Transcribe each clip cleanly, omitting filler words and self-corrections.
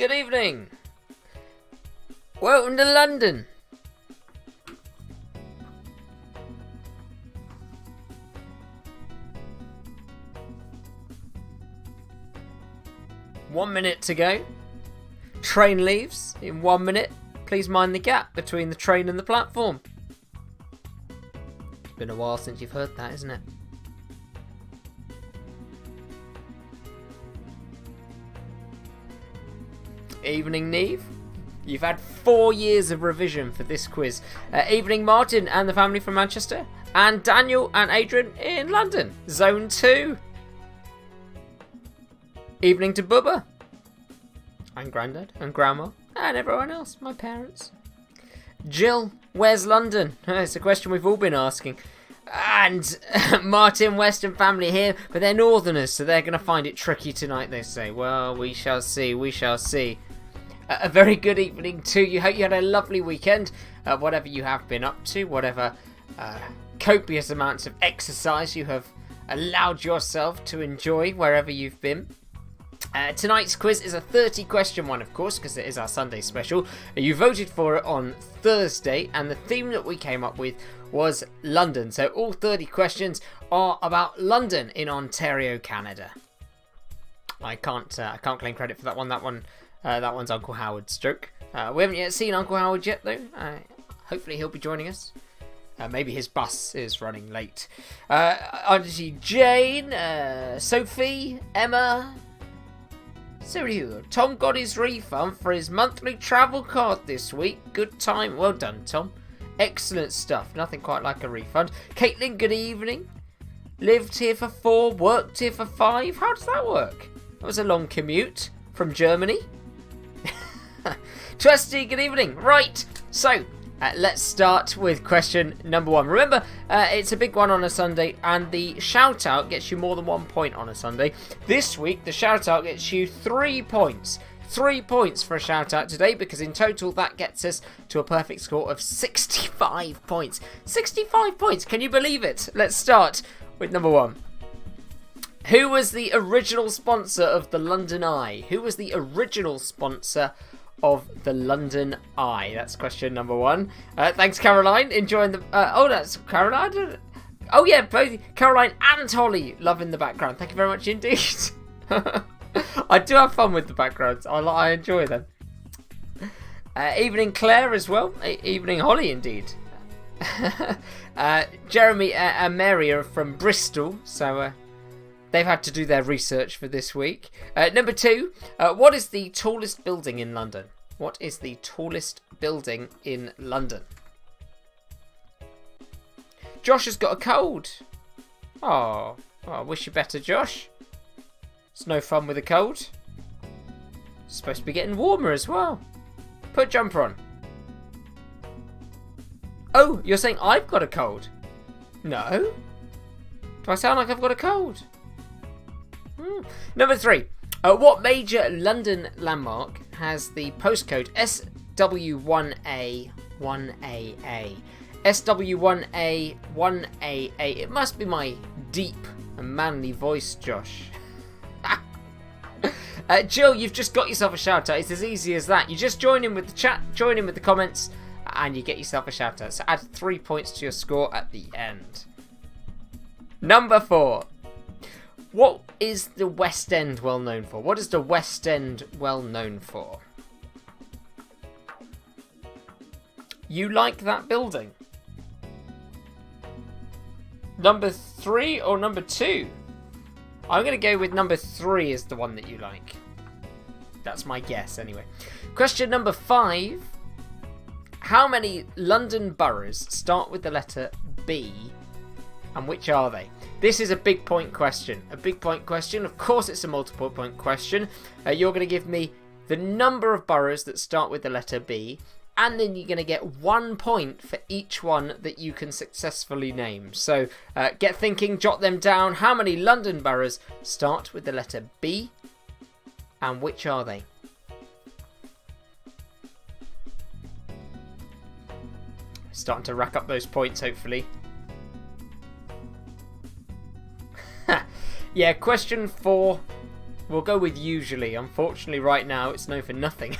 Good evening. Welcome to London. One minute to go. Train leaves in 1 minute. Please mind the gap between the train and the platform. It's been a while since you've heard that, isn't it? Evening, Neve. You've had 4 years of revision for this quiz. Evening, Martin and the family from Manchester. And Daniel and Adrian in London. Zone 2. Evening to Bubba. And Grandad and Grandma. And everyone else. My parents. Jill, where's London? It's a question we've all been asking. And Martin, Westend family here. But they're northerners, so they're going to find it tricky tonight, they say. Well, we shall see. We shall see. A very good evening to you. Hope you had a lovely weekend. Whatever you have been up to, whatever copious amounts of exercise you have allowed yourself to enjoy wherever you've been. Tonight's quiz is a 30-question one, of course, because it is our Sunday special. You voted for it on Thursday, and the theme that we came up with was London. So all 30 questions are about London in Ontario, Canada. I can't claim credit for that one. That one's Uncle Howard's stroke. We haven't yet seen Uncle Howard yet, though. Hopefully he'll be joining us. Maybe his bus is running late. I see Jane, Sophie, Emma. So Tom got his refund for his monthly travel card this week. Good time. Well done, Tom. Excellent stuff. Nothing quite like a refund. Caitlin, good evening. Lived here for 4, worked here for 5. How does that work? That was a long commute from Germany. Trusty, good evening. Right, so let's start with question number 1. Remember, it's a big one on a Sunday, and the shout out gets you more than 1 point on a Sunday. This week, the shout out gets you 3 points. 3 points for a shout out today, because in total that gets us to a perfect score of 65 points. 65 points, can you believe it? Let's start with number 1. Who was the original sponsor of the London Eye? Who was the original sponsor of the London Eye? That's question number 1. Thanks, Caroline. Enjoying the... that's Caroline. Oh, yeah, both Caroline and Holly loving the background. Thank you very much indeed. I do have fun with the backgrounds. I enjoy them. Evening, Claire, as well. Evening, Holly, indeed. Jeremy and Mary are from Bristol, so... they've had to do their research for this week. Number 2, what is the tallest building in London? What is the tallest building in London? Josh has got a cold. Oh, I wish you better, Josh. It's no fun with a cold. It's supposed to be getting warmer as well. Put a jumper on. Oh, you're saying I've got a cold? No. Do I sound like I've got a cold? Number 3. What major London landmark has the postcode SW1A 1AA? SW1A 1AA. It must be my deep and manly voice, Josh. Jill, you've just got yourself a shout out. It's as easy as that. You just join in with the chat, join in with the comments, and you get yourself a shout out. So add 3 points to your score at the end. Number 4. What is the West End well known for? What is the West End well known for? You like that building? Number 3 or number 2? I'm going to go with number 3 is the one that you like. That's my guess anyway. Question number 5. How many London boroughs start with the letter B, and which are they? This is a big point question. A big point question. Of course it's a multiple point question. You're going to give me the number of boroughs that start with the letter B, and then you're going to get 1 point for each one that you can successfully name. So get thinking, jot them down. How many London boroughs start with the letter B, and which are they? Starting to rack up those points, hopefully. Yeah, question 4 We'll go with usually. Unfortunately, right now, it's known for nothing.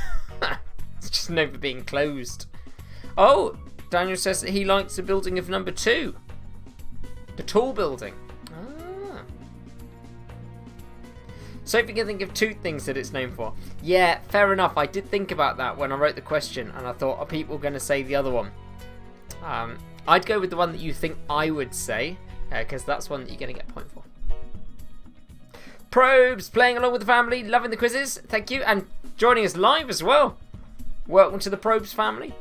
It's just known for being closed. Oh, Daniel says that he likes the building of number 2. The tall building. Ah. So if you can think of 2 things that it's known for. Yeah, fair enough. I did think about that when I wrote the question, and I thought, are people going to say the other one? I'd go with the one that you think I would say, because that's one that you're going to get a point for. Probes, playing along with the family, loving the quizzes. Thank you, and joining us live as well. Welcome to the Probes family.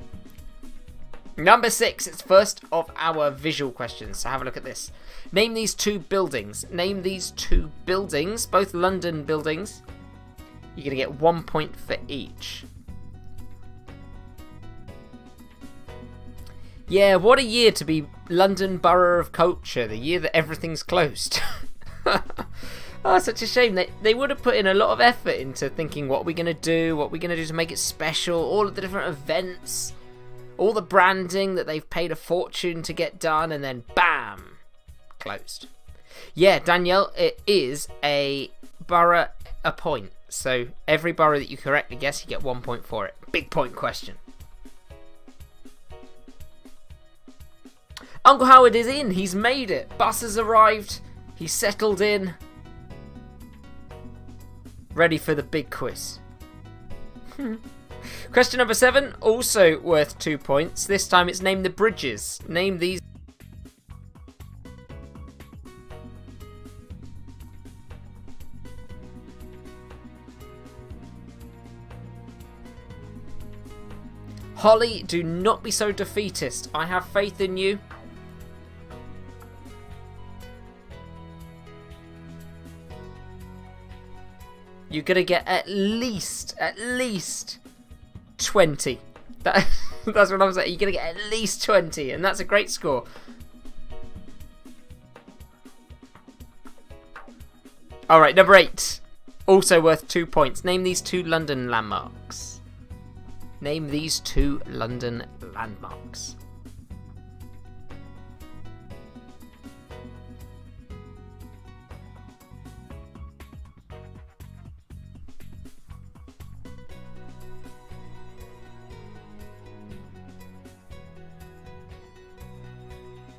Number 6, it's first of our visual questions, so have a look at this. Name these 2 buildings. Name these 2 buildings, both London buildings. You're going to get 1 point for each. Yeah, what a year to be London Borough of Culture, the year that everything's closed. Oh, such a shame. They would have put in a lot of effort into thinking what we're going to do, to make it special, all of the different events, all the branding that they've paid a fortune to get done, and then bam, closed. Yeah, Danielle, it is a borough a point. So every borough that you correctly guess, you get 1 point for it. Big point question. Uncle Howard is in. He's made it. Bus has arrived. He's settled in. Ready for the big quiz. Question number 7, also worth 2 points. This time it's name the bridges. Name these. Holly, do not be so defeatist. I have faith in you. You're going to get at least 20. That's what I'm saying. You're going to get at least 20, and that's a great score. Alright, number 8. Also worth 2 points. Name these 2 London landmarks. Name these 2 London landmarks.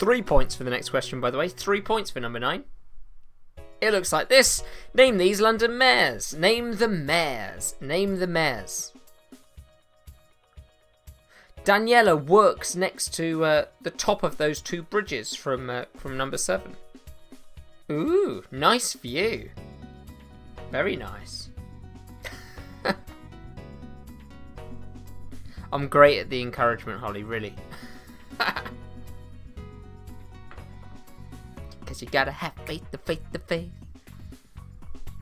Three points for the next question, by the way. 3 points for number 9. It looks like this. Name these London mayors. Name the mayors. Name the mayors. Daniela works next to the top of those 2 bridges from number 7. Ooh, nice view. Very nice. I'm great at the encouragement, Holly, really. Because you gotta have faith, the faith, the faith.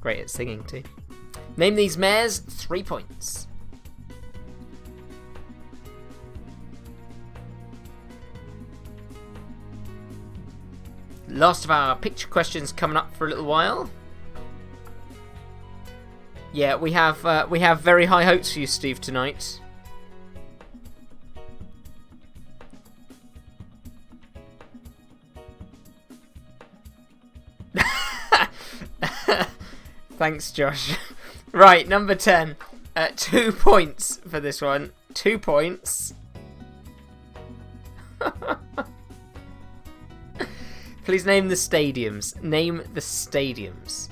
Great at singing too. Name these mayors. 3 points. Last of our picture questions coming up for a little while. Yeah, we have very high hopes for you, Steve, tonight. Thanks, Josh. Right, number 10. 2 points for this one. 2 points. Please name the stadiums. Name the stadiums.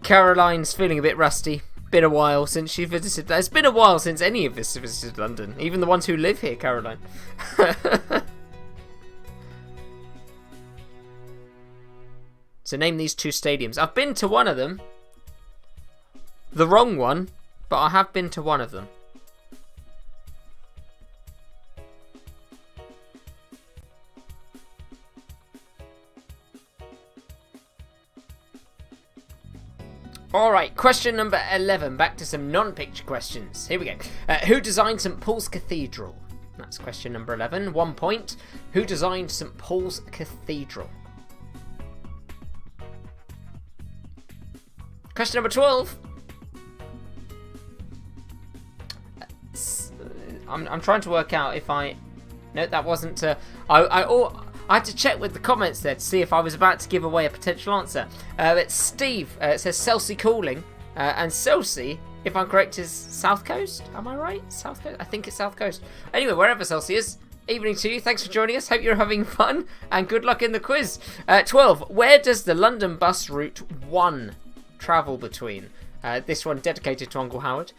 Caroline's feeling a bit rusty. Been a while since she visited. It's been a while since any of us visited London. Even the ones who live here, Caroline. So name these 2 stadiums. I've been to one of them. The wrong one, but I have been to one of them. Alright, question number 11. Back to some non-picture questions. Here we go. Who designed St Paul's Cathedral? That's question number 11. 1 point. Who designed St Paul's Cathedral? Question number 12. I'm trying to work out if I... No, that wasn't... I had to check with the comments there to see if I was about to give away a potential answer. But Steve, it says Chelsea calling. And Chelsea, if I'm correct, is South Coast. Am I right? South Coast? I think it's South Coast. Anyway, wherever Chelsea is, evening to you. Thanks for joining us. Hope you're having fun. And good luck in the quiz. 12. Where does the London bus route 1 travel between? This one dedicated to Uncle Howard.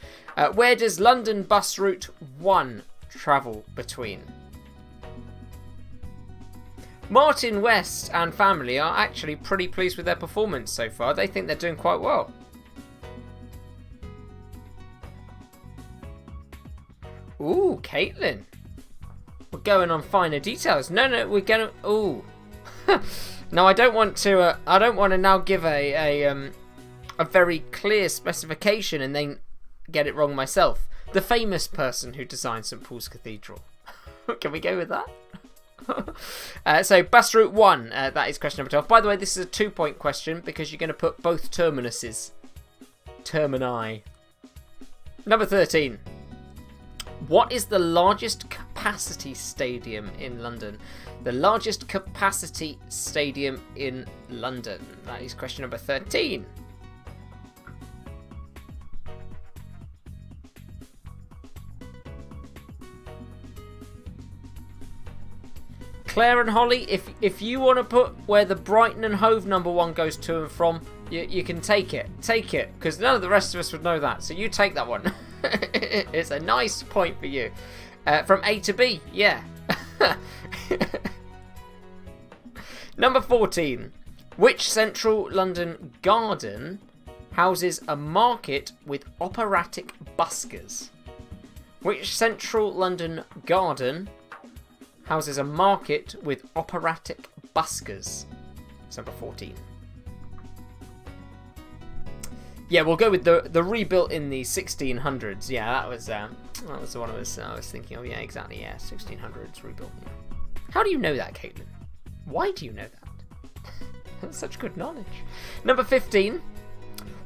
Where does London bus route 1 travel between? Martin West and family are actually pretty pleased with their performance so far. They think they're doing quite well. Ooh, Caitlin. We're going on finer details. No, we're going to... Ooh. No, I don't want to now give a very clear specification and then get it wrong myself. The famous person who designed St Paul's Cathedral. Can we go with that? So, bus route 1, that is question number 12. By the way, this is a 2-point question because you're going to put both terminuses. Termini. Number 13. What is the largest capacity stadium in London? The largest capacity stadium in London. That is question number 13. Claire and Holly, if you want to put where the Brighton and Hove number 1 goes to and from, you can take it. Take it, because none of the rest of us would know that. So you take that one. It's a nice point for you. From A to B, yeah. Number 14. Which central London garden houses a market with operatic buskers? Which central London garden houses a market with operatic buskers? It's number 14. Yeah, we'll go with the rebuilt in the 1600s. Yeah, that was the one I was thinking of. Yeah, exactly. Yeah, 1600s rebuilt. Yeah. How do you know that, Caitlin? Why do you know that? That's such good knowledge. Number 15.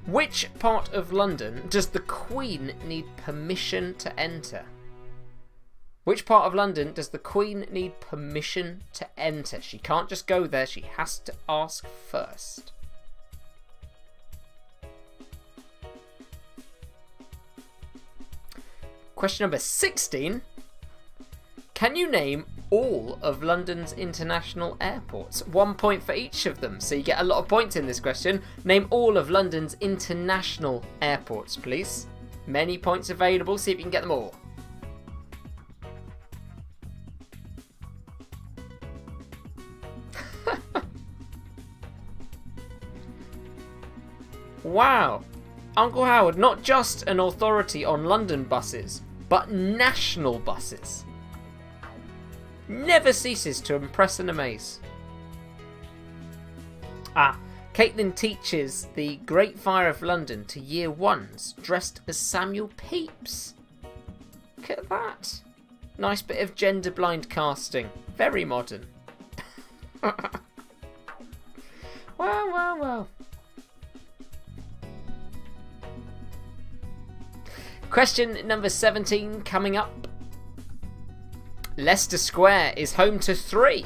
Which part of London does the Queen need permission to enter? Which part of London does the Queen need permission to enter? She can't just go there. She has to ask first. Question number 16. Can you name all of London's international airports? 1 point for each of them, so you get a lot of points in this question. Name all of London's international airports, please. Many points available, see if you can get them all. Wow. Uncle Howard, not just an authority on London buses, but national buses. Never ceases to impress and amaze. Caitlin teaches the Great Fire of London to year 1s dressed as Samuel Pepys. Look at that. Nice bit of gender blind casting. Very modern. Well. Question number 17 coming up. Leicester Square is home to 3.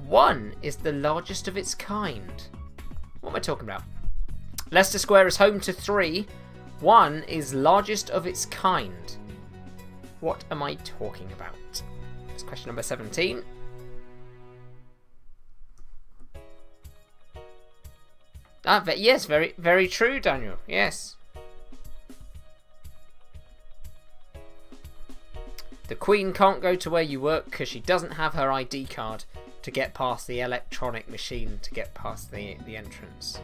1 is the largest of its kind. What am I talking about? Leicester Square is home to 3. 1 is largest of its kind. What am I talking about? That's question number 17. Yes, very, very true, Daniel. Yes. The Queen can't go to where you work because she doesn't have her ID card to get past the electronic machine to get past the entrance.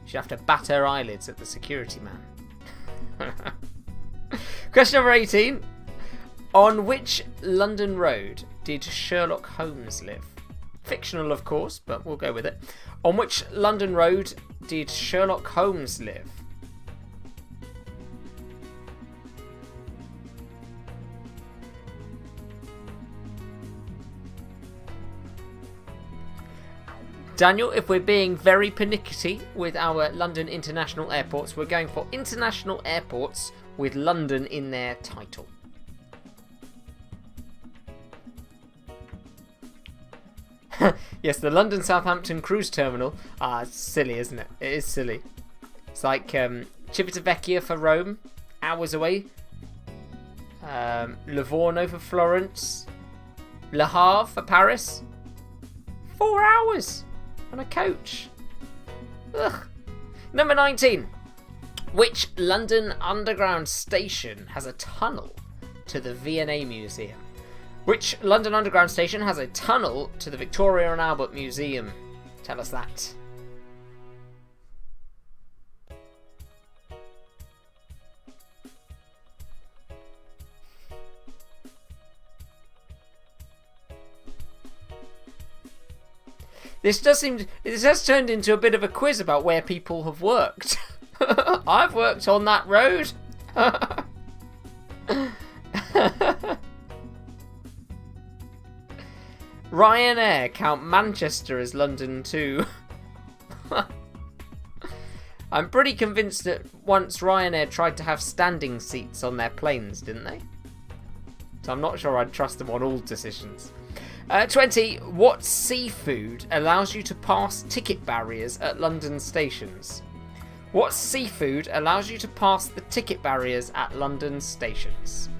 She'd have to bat her eyelids at the security man. Question number 18. On which London road did Sherlock Holmes live? Fictional, of course, but we'll go with it. On which London road did Sherlock Holmes live? Daniel, if we're being very pernickety with our London international airports, we're going for international airports with London in their title. Yes, the London Southampton cruise terminal. It's silly, isn't it? It is silly. It's like Civitavecchia for Rome, hours away. Livorno for Florence. Le Havre for Paris. 4 hours on a coach. Ugh. Number 19. Which London Underground station has a tunnel to the V&A Museum? Which London Underground station has a tunnel to the Victoria and Albert Museum? Tell us that. This has turned into a bit of a quiz about where people have worked. I've worked on that road. Ryanair count Manchester as London too. I'm pretty convinced that once Ryanair tried to have standing seats on their planes, didn't they? So I'm not sure I'd trust them on all decisions. 20. What seafood allows you to pass ticket barriers at London stations? What seafood allows you to pass the ticket barriers at London stations?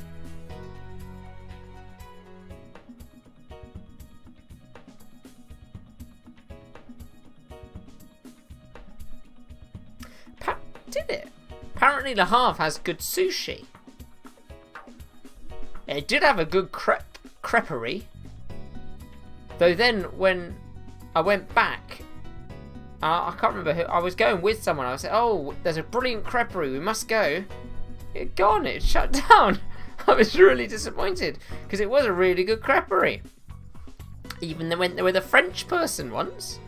Did it? Apparently Le Havre has good sushi. It did have a good creperie. Though then when I went back, I can't remember who, I was going with someone. I was like, oh, there's a brilliant creperie, we must go. It gone, it shut down. I was really disappointed because it was a really good creperie. Even they went there with a French person once.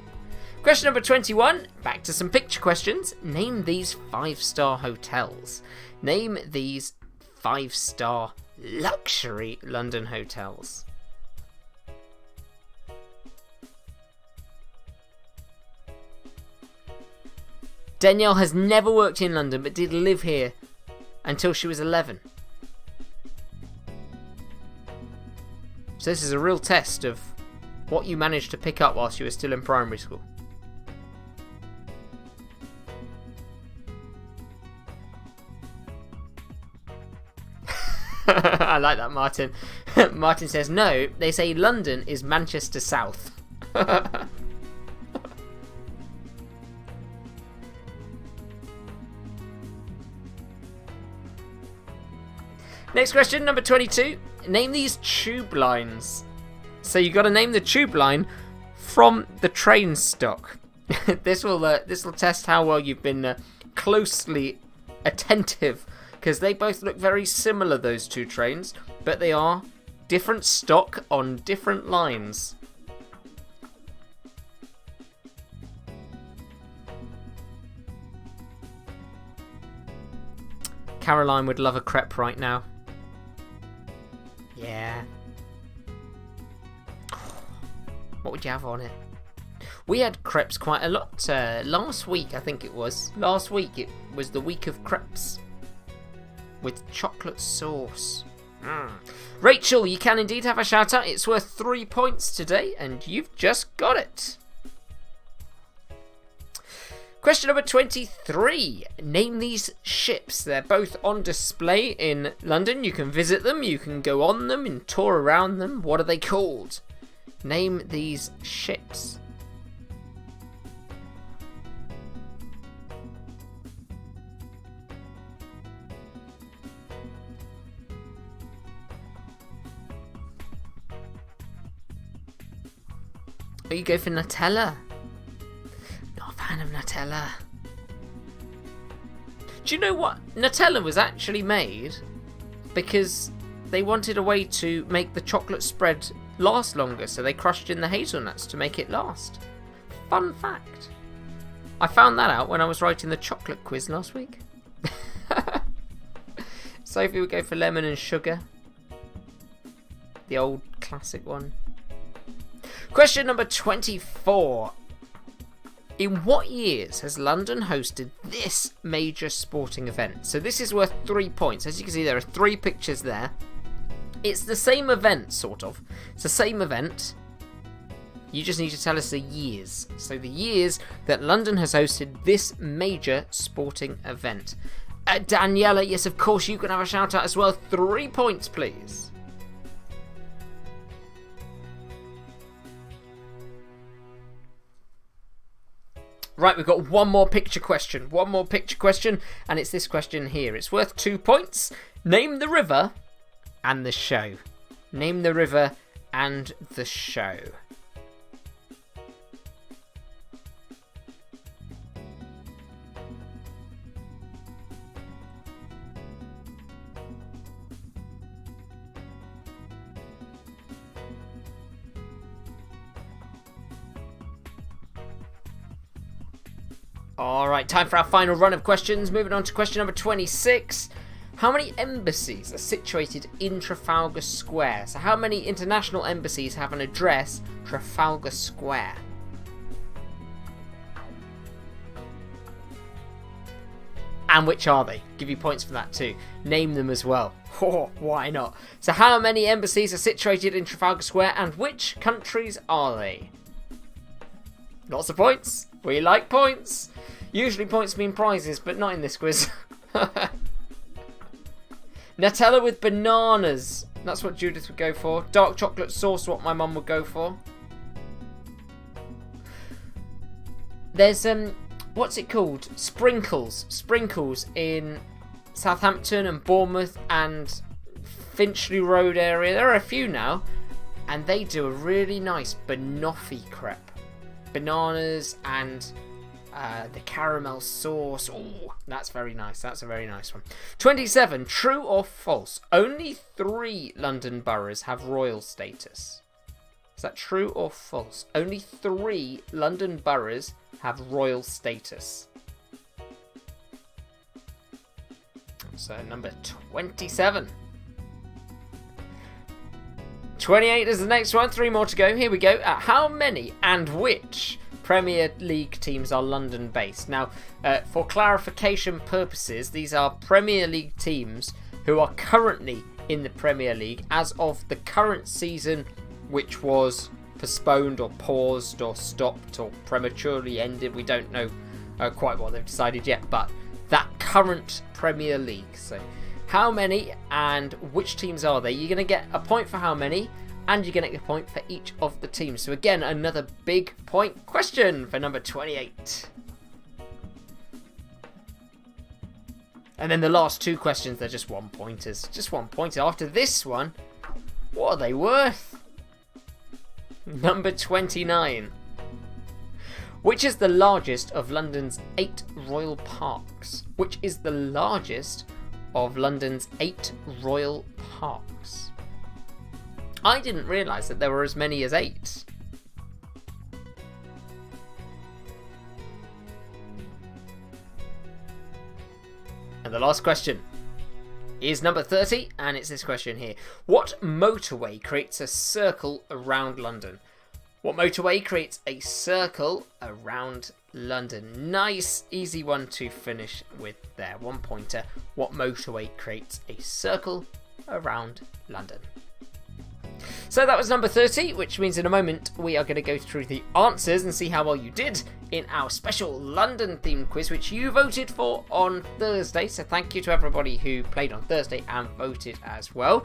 Question number 21, back to some picture questions. Name these 5-star hotels. Name these 5-star luxury London hotels. Danielle has never worked in London but did live here until she was 11. So this is a real test of what you managed to pick up whilst you were still in primary school. I like that, Martin. Martin says, no, they say London is Manchester South. Next question, number 22. Name these tube lines. So you got to name the tube line from the train stock. This will test how well you've been closely attentive, because they both look very similar, those two trains, but they are different stock on different lines. Caroline would love a crepe right now. Yeah. What would you have on it? We had crepes quite a lot last week, I think it was. Last week it was the week of crepes with chocolate sauce. Rachel, you can indeed have a shout out. It's worth 3 points today, and you've just got it. Question number 23. Name these ships. They're both on display in London. You can visit them, you can go on them and tour around them. What are they called? Name these ships. Oh, you go for Nutella. Not a fan of Nutella. Do you know what? Nutella was actually made because they wanted a way to make the chocolate spread last longer, so they crushed in the hazelnuts to make it last. Fun fact. I found that out when I was writing the chocolate quiz last week. Sophie would go for lemon and sugar. The old classic one. Question number 24. In what years has London hosted this major sporting event? So this is worth 3 points. As you can see, there are 3 pictures there. It's the same event, sort of. It's the same event. You just need to tell us the years. So the years that London has hosted this major sporting event. Daniela, yes, of course, you can have a shout out as well. 3 points, please. Right, we've got one more picture question. And it's this question here. It's worth 2 points. Name the river and the show. Name the river and the show. Alright, time for our final run of questions. Moving on to question number 26. How many embassies are situated in Trafalgar Square? So how many international embassies have an address Trafalgar Square? And which are they? Give you points for that too. Name them as well. Oh, why not? So how many embassies are situated in Trafalgar Square and which countries are they? Lots of points. We like points. Usually points mean prizes, but not in this quiz. Nutella with bananas. That's what Judith would go for. Dark chocolate sauce, what my mum would go for. There's, what's it called? Sprinkles. Sprinkles in Southampton and Bournemouth and Finchley Road area. There are a few now. And they do a really nice banoffee crepe. Bananas and the caramel sauce. Oh, that's very nice. That's a very nice one. 27. True or false? Only 3 London boroughs have royal status. Is that true or false? Only 3 London boroughs have royal status. So number 27. 28 is the next one. 3 more to go. Here we go. How many and which Premier League teams are London based? Now, for clarification purposes, these are Premier League teams who are currently in the Premier League as of the current season, which was postponed or paused or stopped or prematurely ended. We don't know quite what they've decided yet, but that current Premier League. So how many and which teams are they? You're going to get a point for how many, and you're going to get a point for each of the teams. So again, another big point question for number 28. And then the last 2 questions, they're just 1 pointers. Just 1 pointer. After this one, what are they worth? Number 29. Which is the largest of London's 8 royal parks? Which is the largest of London's 8 royal parks? I didn't realise that there were as many as 8. And the last question is number 30, and it's this question here. What motorway creates a circle around London? What motorway creates a circle around London? Nice, easy one to finish with there. 1 pointer. What motorway creates a circle around London? So that was number 30, which means in a moment we are going to go through the answers and see how well you did in our special London themed quiz, which you voted for on Thursday. So thank you to everybody who played on Thursday and voted as well.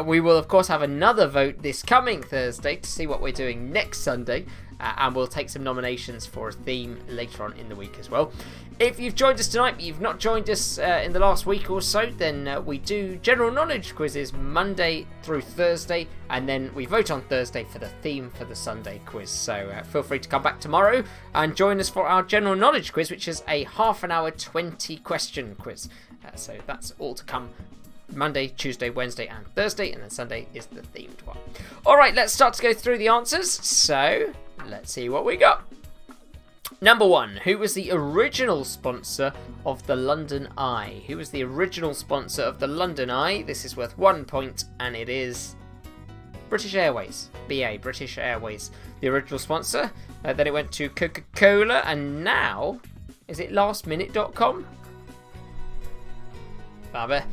We will of course have another vote this coming Thursday to see what we're doing next Sunday. And we'll take some nominations for a theme later on in the week as well. If you've joined us tonight but you've not joined us in the last week or so, then we do general knowledge quizzes Monday through Thursday, and then we vote on Thursday for the theme for the Sunday quiz. So feel free to come back tomorrow and join us for our general knowledge quiz, which is a half an hour 20 question quiz. So that's all to come Monday, Tuesday, Wednesday and Thursday, and then Sunday is the themed one. Alright, let's start to go through the answers. So let's see what we got. Number 1, who was the original sponsor of the London Eye? Who was the original sponsor of the London Eye? This is worth 1 point, and it is British Airways. BA, British Airways, the original sponsor. Then it went to Coca-Cola, and now, is it lastminute.com? I bet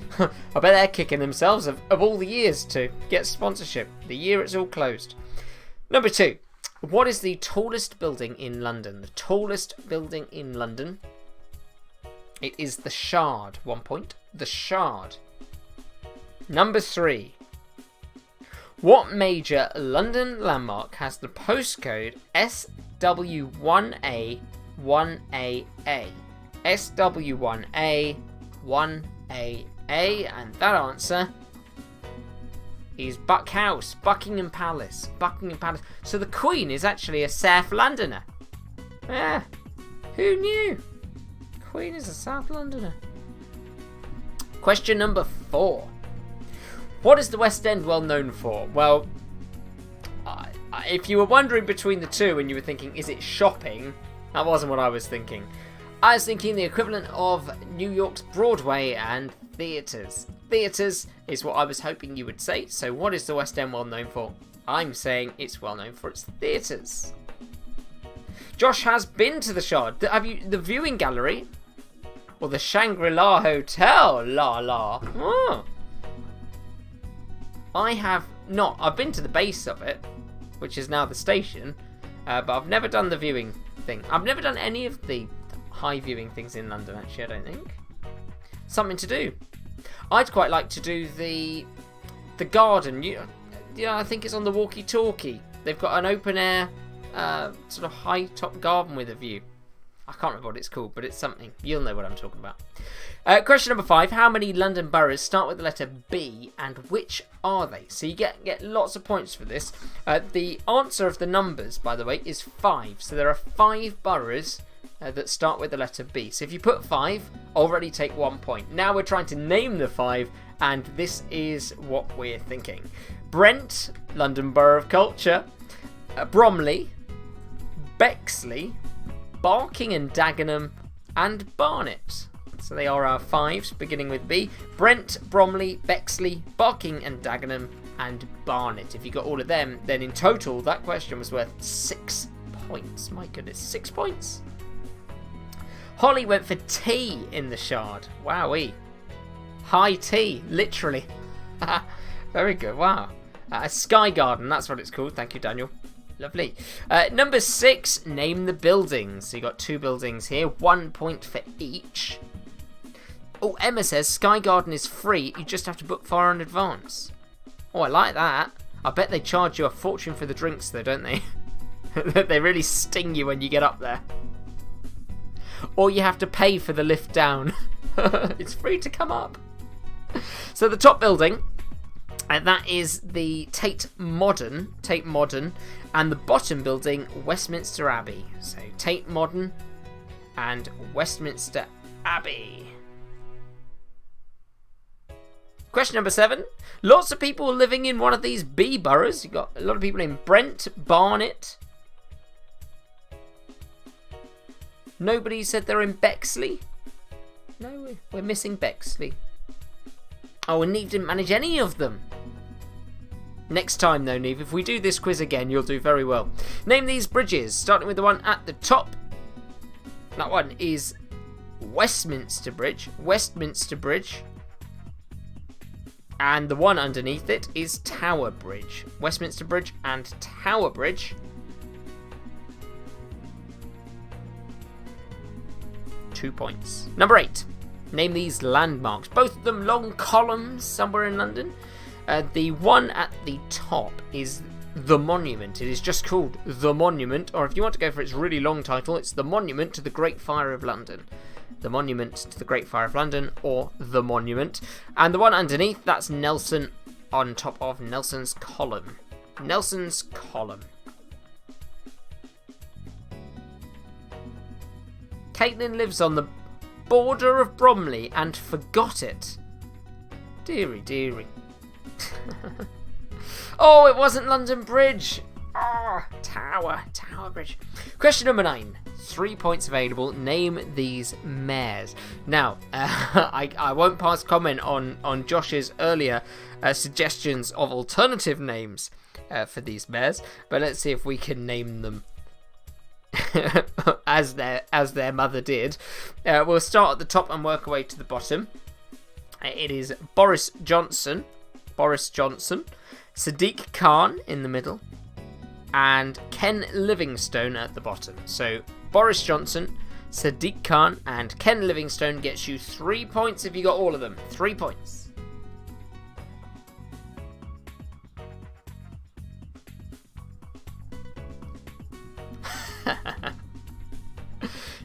they're kicking themselves of all the years to get sponsorship. The year it's all closed. Number 2. What is the tallest building in London? The tallest building in London. It is the Shard. 1 point. The Shard. Number 3. What major London landmark has the postcode SW1A 1AA? SW1A 1AA. And that answer is Buck House, Buckingham Palace. Buckingham Palace. So the Queen is actually a South Londoner. Yeah, who knew? Queen is a South Londoner. Question number 4. What is the West End well known for? Well, if you were wondering between the two and you were thinking, is it shopping? That wasn't what I was thinking. I was thinking the equivalent of New York's Broadway and theatres. Theatres is what I was hoping you would say. So what is the West End well known for? I'm saying it's well known for its theatres. Josh has been to the Shard. Have you the viewing gallery? Or the Shangri-La Hotel? La la. Oh. I have not. I've been to the base of it, which is now the station, but I've never done the viewing thing. I've never done any of the high viewing things in London, actually, I don't think. Something to do. I'd quite like to do the garden. I think it's on the walkie-talkie. They've got an open-air sort of high-top garden with a view. I can't remember what it's called, but it's something. You'll know what I'm talking about. Question number 5. How many London boroughs start with the letter B, and which are they? So you get lots of points for this. The answer of the numbers, by the way, is 5. So there are 5 boroughs that start with the letter B. So if you put 5, already take 1 point. Now we're trying to name the 5, and this is what we're thinking. Brent, London Borough of Culture. Bromley, Bexley, Barking and Dagenham, and Barnet. So they are our 5s, beginning with B. Brent, Bromley, Bexley, Barking and Dagenham, and Barnet. If you got all of them, then in total, that question was worth 6 points. My goodness, 6 points. Holly went for tea in the Shard. Wowee. High tea, literally. Very good, wow. Sky Garden, that's what it's called. Thank you, Daniel. Lovely. Number 6, name the buildings. So you got 2 buildings here, 1 point for each. Oh, Emma says Sky Garden is free. You just have to book far in advance. Oh, I like that. I bet they charge you a fortune for the drinks, though, don't they? They really sting you when you get up there. Or you have to pay for the lift down. It's free to come up. So the top building, and that is the Tate Modern, and the bottom building, Westminster Abbey. So Tate Modern and Westminster Abbey. Question number 7. Lots of people living in one of these B boroughs. You've got a lot of people in Brent, Barnet. Nobody said they're in Bexley. No, we're missing Bexley. Oh, and Neve didn't manage any of them. Next time, though, Neve, if we do this quiz again, you'll do very well. Name these bridges, starting with the one at the top. That one is Westminster Bridge. Westminster Bridge. And the one underneath it is Tower Bridge. Westminster Bridge and Tower Bridge. 2 points. Number 8. Name these landmarks. Both of them long columns somewhere in London. The one at the top is The Monument. It is just called The Monument, or if you want to go for its really long title, it's The Monument to the Great Fire of London. The Monument to the Great Fire of London, or The Monument. And the one underneath, that's Nelson on top of Nelson's Column. Nelson's Column. Caitlin lives on the border of Bromley and forgot it. Deary, deary. Oh, it wasn't London Bridge. Tower Bridge. Question number 9. 3 points available. Name these mayors. Now, I won't pass comment on Josh's earlier suggestions of alternative names for these mayors, but let's see if we can name them as their mother did. We'll start at the top and work our way to the bottom. It is Boris Johnson, Sadiq Khan in the middle, and Ken Livingstone at the bottom. So Boris Johnson, Sadiq Khan and Ken Livingstone gets you 3 points if you got all of them. 3 points.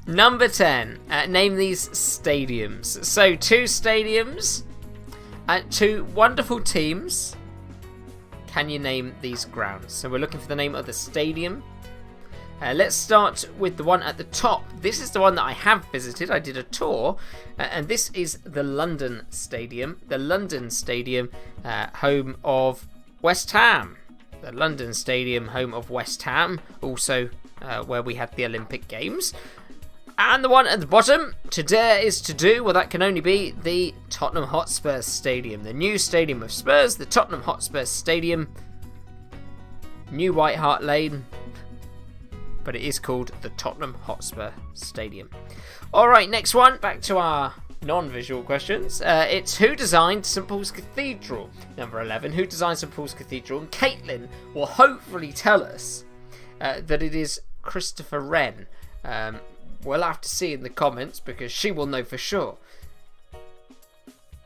Number 10. Name these stadiums. So 2 stadiums, 2 wonderful teams. Can you name these grounds? So we're looking for the name of the stadium. Let's start with the one at the top. This is the one that I have visited. I did a tour, and this is the London Stadium. The London Stadium, home of West Ham. The London Stadium, home of West Ham, also where we had the Olympic Games. And the one at the bottom, today is to do, well, that can only be the Tottenham Hotspur Stadium. The new stadium of Spurs, the Tottenham Hotspur Stadium. New White Hart Lane, but it is called the Tottenham Hotspur Stadium. Alright, next one, back to our non-visual questions. It's who designed St Paul's Cathedral? Number 11, who designed St Paul's Cathedral? And Caitlin will hopefully tell us that it is Christopher Wren. We'll have to see in the comments because she will know for sure.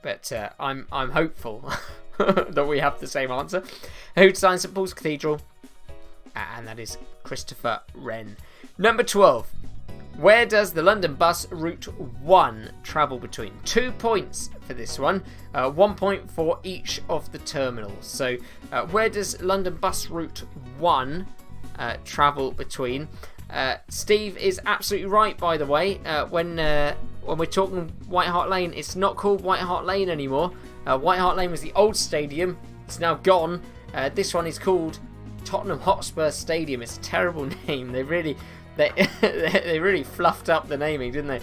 But I'm hopeful that we have the same answer. Who designed St Paul's Cathedral? And that is Christopher Wren. Number 12. Where does the London bus route 1 travel between? 2 points for this one. 1 point for each of the terminals. So where does London bus route 1 travel between? Steve is absolutely right, by the way. When we're talking White Hart Lane, it's not called White Hart Lane anymore. White Hart Lane was the old stadium. It's now gone. This one is called Tottenham Hotspur Stadium. It's a terrible name. They really fluffed up the naming, didn't they?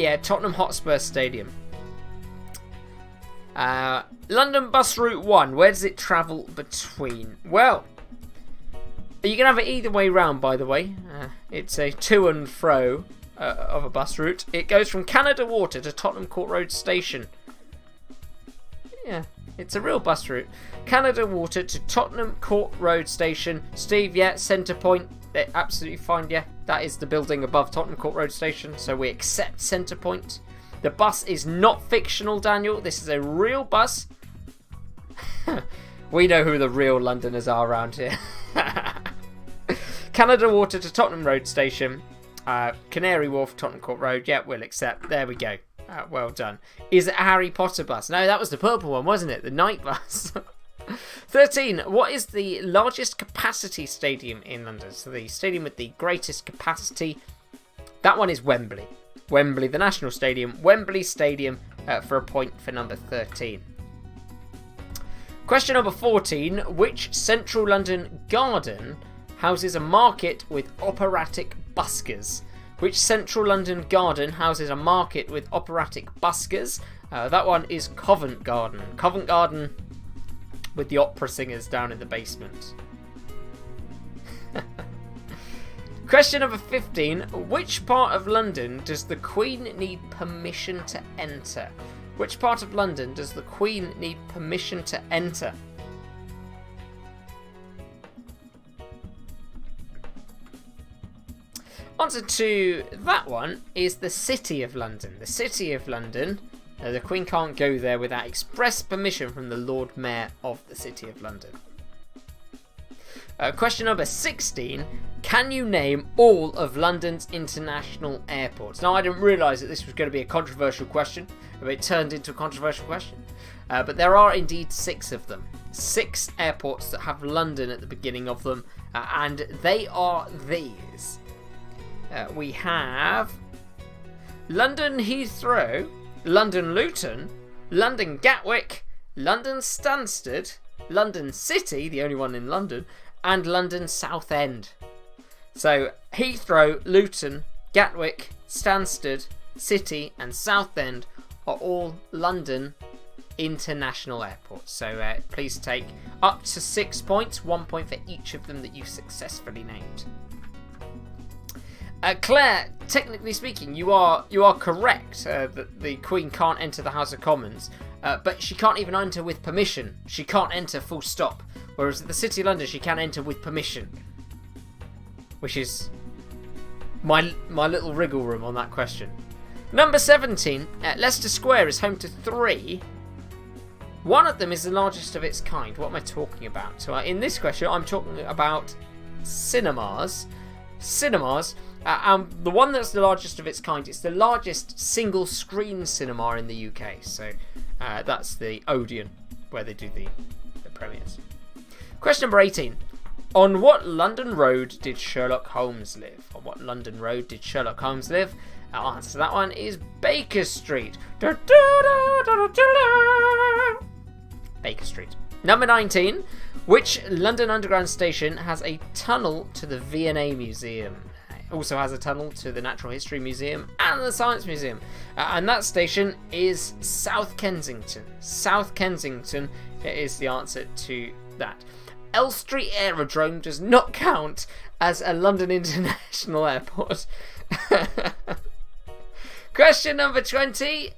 Yeah, Tottenham Hotspur Stadium. London bus route 1. Where does it travel between? Well, you can have it either way round, by the way. It's a to and fro of a bus route. It goes from Canada Water to Tottenham Court Road Station. Yeah, it's a real bus route. Canada Water to Tottenham Court Road Station. Steve, yeah, centre point. They're absolutely fine, yeah. That is the building above Tottenham Court Road Station, so we accept centre point. The bus is not fictional, Daniel. This is a real bus. We know who the real Londoners are around here. Canada Water to Tottenham Road Station. Canary Wharf, Tottenham Court Road. Yeah, we'll accept. There we go. Well done. Is it a Harry Potter bus? No, that was the purple one, wasn't it? The night bus. 13. What is the largest capacity stadium in London? So the stadium with the greatest capacity. That one is Wembley. Wembley, the national stadium. Wembley Stadium for a point for number 13. Question number 14. Which central London garden houses a market with operatic buskers? Which central London garden houses a market with operatic buskers? That one is Covent Garden. Covent Garden with the opera singers down in the basement. Question number 15. Which part of London does the Queen need permission to enter? Which part of London does the Queen need permission to enter? Answer to that one is the City of London. The City of London. The Queen can't go there without express permission from the Lord Mayor of the City of London. Question number 16. Can you name all of London's international airports? Now, I didn't realise that this was going to be a controversial question, but it turned into a controversial question. But there are indeed 6 of them. 6 airports that have London at the beginning of them, and they are these. We have London Heathrow, London Luton, London Gatwick, London Stansted, London City, the only one in London, and London Southend. So Heathrow, Luton, Gatwick, Stansted, City and Southend are all London international airports. So please take up to 6 points, 1 point for each of them that you successfully named. Claire, technically speaking, you are correct that the Queen can't enter the House of Commons, but she can't even enter with permission. She can't enter full stop. Whereas at the City of London, she can enter with permission. which is my little wriggle room on that question. Number 17, Leicester Square is home to 3. One of them is the largest of its kind. What am I talking about? So in this question, I'm talking about cinemas. And the one that's the largest of its kind, it's the largest single screen cinema in the UK. So that's the Odeon, where they do the premieres. Question number 18. On what London road did Sherlock Holmes live? On what London road did Sherlock Holmes live? Our answer to that one is Baker Street. Baker Street. Number 19. Which London Underground station has a tunnel to the V&A Museum? It also has a tunnel to the Natural History Museum and the Science Museum. And that station is South Kensington. South Kensington is the answer to that. Elstree Aerodrome does not count as a London International Airport. Question number 20.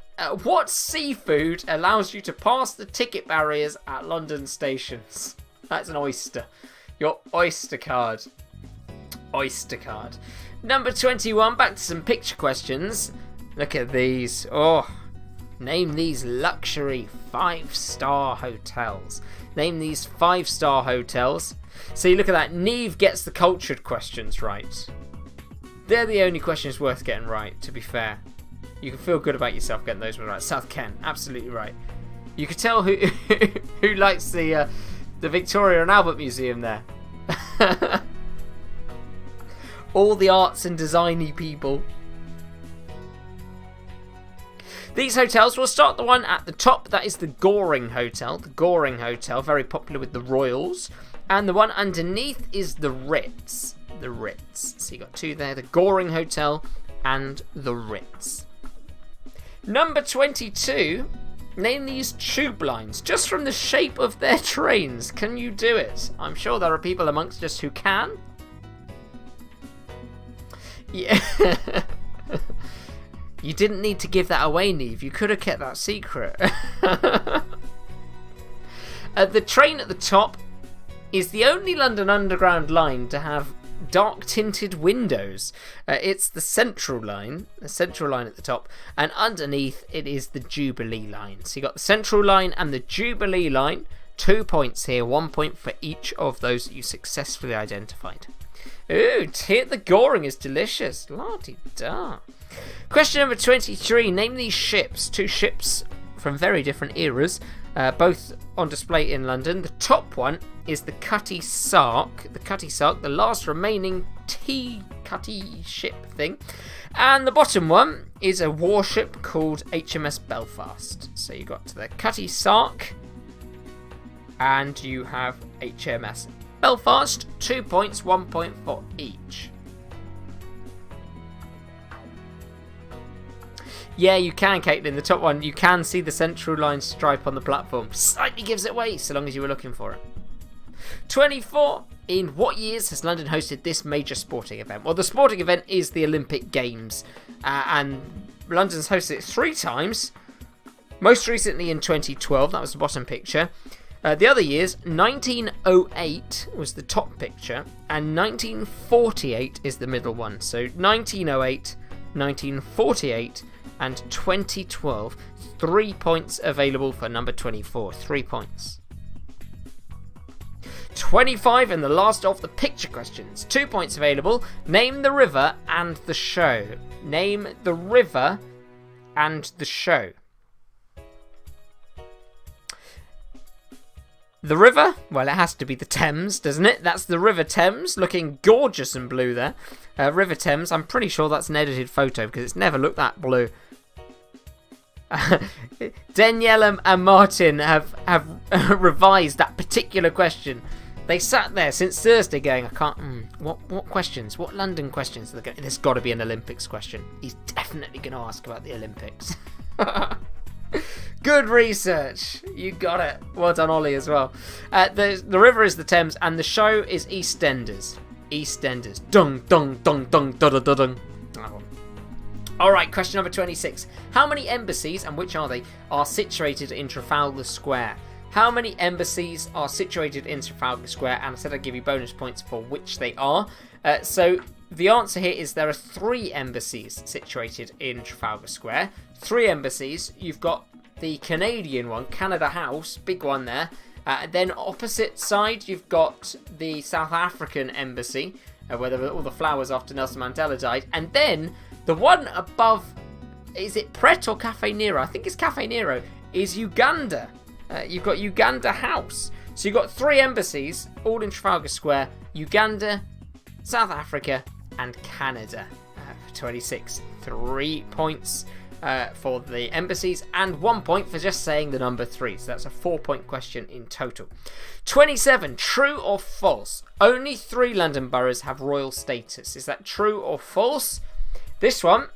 What seafood allows you to pass the ticket barriers at London stations? That's an oyster. Your Oyster card. Oyster card. Number 21. Back to some picture questions. Look at these. Oh, name these luxury 5-star hotels. Name these 5-star hotels. So you look at that. Neve gets the cultured questions right. They're the only questions worth getting right, to be fair. You can feel good about yourself getting those ones right. South Kent, absolutely right. You can tell who who likes the Victoria and Albert Museum there. All the arts and designy people. These hotels, we'll start the one at the top. That is the Goring Hotel. The Goring Hotel, very popular with the royals. And the one underneath is the Ritz. The Ritz. So you got 2 there. The Goring Hotel and the Ritz. Number 22. Name these tube lines just from the shape of their trains. Can you do it? I'm sure there are people amongst us who can. Yeah. You didn't need to give that away, Neve. You could have kept that secret. The train at the top is the only London Underground line to have dark tinted windows. It's the Central line at the top, and underneath it is the Jubilee line. So you got the Central line and the Jubilee line. 2 points here, 1 point for each of those that you successfully identified. Ooh, tea at the Goring is delicious. La-di-da. Question number 23. Name these ships. 2 ships from very different eras, both on display in London. The top one is the Cutty Sark. The Cutty Sark, the last remaining tea cutty ship thing. And the bottom one is a warship called HMS Belfast. So you got to the Cutty Sark and you have HMS Belfast. 2 points, 1 point for each. Yeah, you can, Caitlin. The top one, you can see the Central line stripe on the platform. Slightly gives it away, so long as you were looking for it. 24. In what years has London hosted this major sporting event? Well, the sporting event is the Olympic Games, and London's hosted it 3 times. Most recently in 2012, that was the bottom picture. The other years, 1908 was the top picture, and 1948 is the middle one. So 1908, 1948, and 2012. 3 points available for number 24. 3 points. 25 and the last of the picture questions. 2 points available. Name the river and the show. Name the river and the show. The river, well, it has to be the Thames, doesn't it? That's the River Thames, looking gorgeous and blue there. River Thames, I'm pretty sure that's an edited photo because it's never looked that blue. Danielle and Martin have revised that particular question. They sat there since Thursday going, I can't, what questions? What London questions? There's got to be an Olympics question. He's definitely going to ask about the Olympics. Good research. You got it. Well done, Ollie, as well. The river is the Thames, and the show is EastEnders. EastEnders. Dung, dung, dung, dung, dung, dung, dung. Alright, question number 26. How many embassies, and which are they, are situated in Trafalgar Square? how many embassies are situated in Trafalgar Square, and I said I'd give you bonus points for which they are. So the answer here is there are 3 embassies situated in Trafalgar Square. 3 embassies. You've got the Canadian one, Canada House, big one there. Then opposite side, you've got the South African embassy, where all the flowers after Nelson Mandela died. And then the one above, is it Pret or Cafe Nero? I think it's Cafe Nero, is Uganda. You've got Uganda House. So you've got 3 embassies, all in Trafalgar Square. Uganda, South Africa, and Canada for 26. 3 points for the embassies, and 1 point for just saying the number 3. So that's a 4-point question in total. 27. True or false? Only 3 London boroughs have royal status. Is that true or false? This one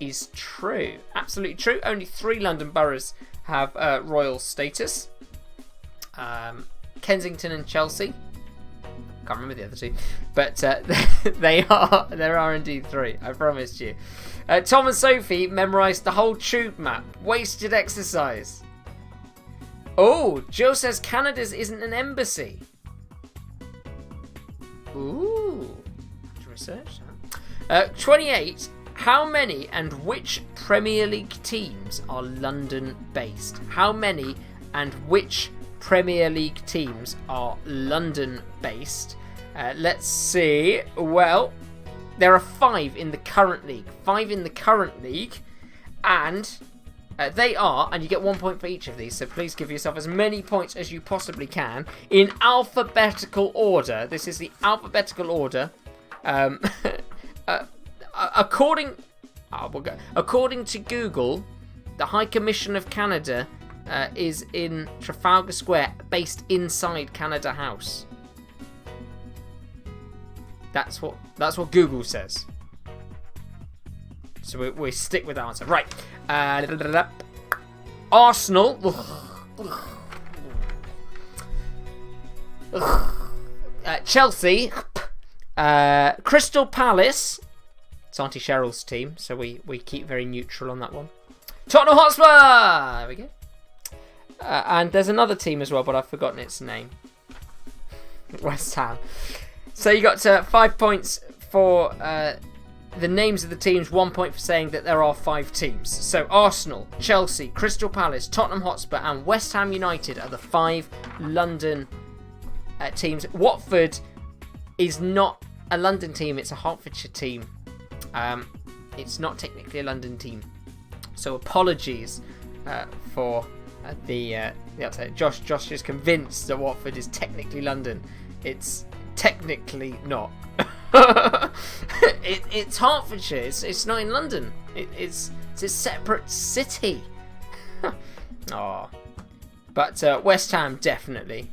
is true. Absolutely true. Only 3 London boroughs have royal status. Kensington and Chelsea. Can't remember the other 2, but there are indeed 3. I promised you. Tom and Sophie memorised the whole tube map. Wasted exercise. Oh, Joe says Canada's isn't an embassy. Ooh, to research that. 28. How many and which Premier League teams are London based? How many and which Premier League teams are London based? Let's see. Well, there are 5 in the current league. 5 in the current league. And they are, and you get 1 point for each of these, so please give yourself as many points as you possibly can, in alphabetical order. This is the alphabetical order. According to Google, the High Commission of Canada is in Trafalgar Square, based inside Canada House. That's what Google says. So we stick with that answer. Right. Arsenal. Chelsea. Crystal Palace. It's Auntie Cheryl's team, so we keep very neutral on that one. Tottenham Hotspur! There we go. And there's another team as well, but I've forgotten its name. West Ham. So you got 5 points for the names of the teams, 1 point for saying that there are 5 teams. So Arsenal, Chelsea, Crystal Palace, Tottenham Hotspur, and West Ham United are the 5 London teams. Watford is not a London team, it's a Hertfordshire team. It's not technically a London team. So apologies for the upset. Josh is convinced that Watford is technically London. It's technically not. It's Hertfordshire. It's not in London. It's a separate city. Oh, but West Ham definitely.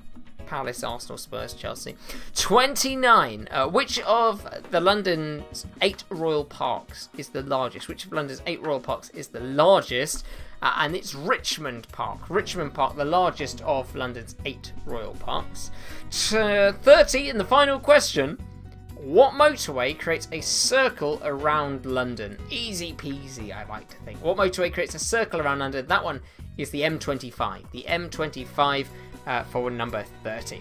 Palace, Arsenal, Spurs, Chelsea. 29. Which of the London's 8 royal parks is the largest? Which of London's 8 royal parks is the largest? And it's Richmond Park. Richmond Park, the largest of London's 8 royal parks. 30. And the final question. What motorway creates a circle around London? Easy peasy, I like to think. What motorway creates a circle around London? That one is the M25. The M25 for number 30.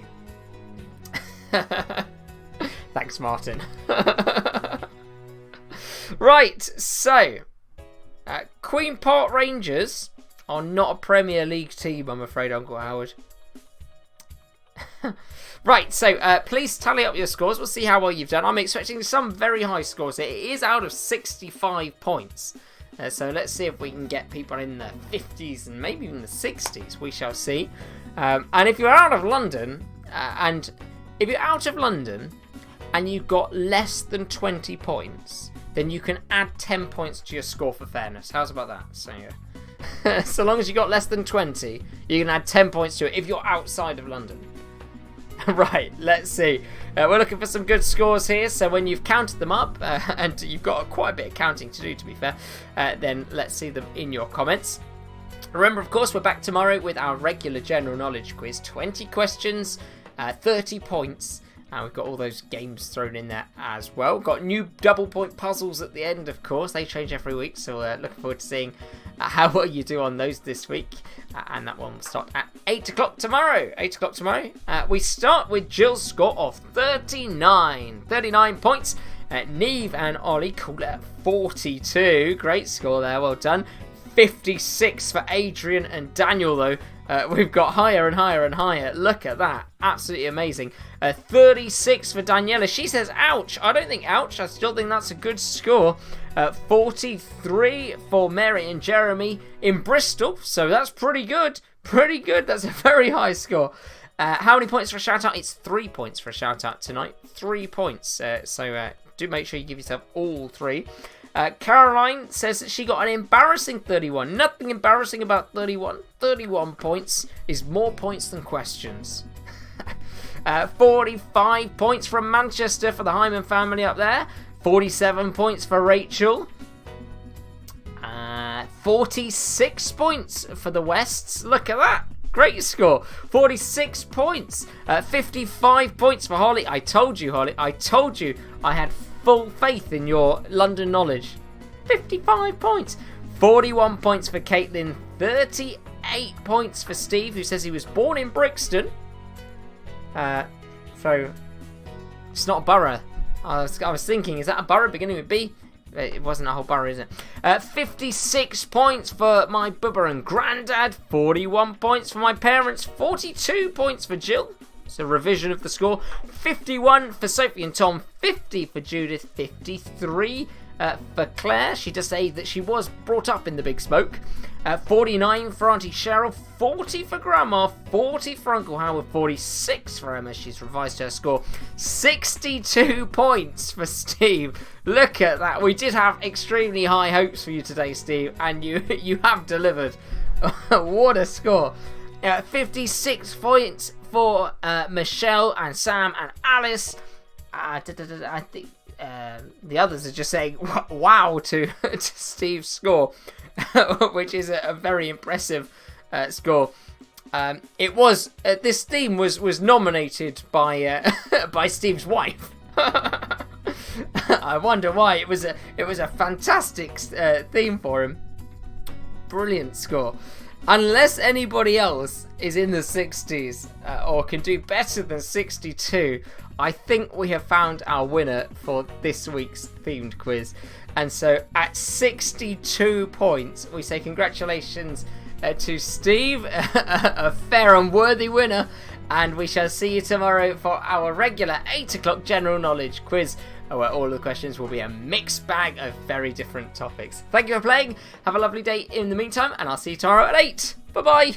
Thanks, Martin. Right, so Queen Park Rangers are not a Premier League team, I'm afraid, Uncle Howard. Right, so please tally up your scores. We'll see how well you've done. I'm expecting some very high scores. It is out of 65 points. So let's see if we can get people in the 50s and maybe even the 60s. We shall see. And if you're out of London, and you've got less than 20 points, then you can add 10 points to your score for fairness. How's about that? So, yeah. So long as you got less than 20, you can add 10 points to it if you're outside of London. Right, let's see. We're looking for some good scores here, so when you've counted them up, and you've got quite a bit of counting to do, to be fair, then let's see them in your comments. Remember, of course, we're back tomorrow with our regular general knowledge quiz. 20 questions, 30 points, and we've got all those games thrown in there as well. Got new double point puzzles at the end, of course. They change every week, so looking forward to seeing how will you do on those this week. And that one will start at 8 o'clock tomorrow. 8 o'clock tomorrow. We start with Jill's score of 39. 39 points. Neve and Ollie call it 42. Great score there, well done. 56 for Adrian and Daniel, though. We've got higher and higher and higher. Look at that. Absolutely amazing. 36 for Daniela. She says, ouch. I don't think ouch. I still think that's a good score. 43 for Mary and Jeremy in Bristol. So that's pretty good. Pretty good. That's a very high score. How many points for a shout-out? It's 3 points for a shout-out tonight. 3 points. So do make sure you give yourself all 3. Caroline says that she got an embarrassing 31. Nothing embarrassing about 31. 31 points is more points than questions. 45 points from Manchester for the Hyman family up there. 47 points for Rachel. 46 points for the Wests. Look at that. Great score. 46 points. 55 points for Holly. I told you, Holly. I told you I had full faith in your London knowledge. 55 points. 41 points for Caitlin. 38 points for Steve, who says he was born in Brixton. So it's not a borough. I was thinking, is that a borough beginning with B? It wasn't a whole borough, is it? 56 points for my bubba and granddad. 41 points for my parents. 42 points for Jill. It's a revision of the score. 51 for Sophie and Tom. 50 for Judith. 53 for Claire. She does say that she was brought up in the Big Smoke. 49 for Auntie Cheryl. 40 for Grandma. 40 for Uncle Howard. 46 for Emma. She's revised her score. 62 points for Steve. Look at that. We did have extremely high hopes for you today, Steve, and you have delivered. What a score. 56 points for Michelle and Sam and Alice. I think the others are just saying wow to Steve's score, which is a very impressive score. It was this theme was nominated by by Steve's wife. I wonder why. It was a fantastic theme for him. Brilliant score. Unless anybody else is in the 60s or can do better than 62, I think we have found our winner for this week's themed quiz. And so at 62 points, we say congratulations to Steve, a fair and worthy winner. And we shall see you tomorrow for our regular 8 o'clock general knowledge quiz, where all the questions will be a mixed bag of very different topics. Thank you for playing. Have a lovely day in the meantime, and I'll see you tomorrow at 8. Bye-bye.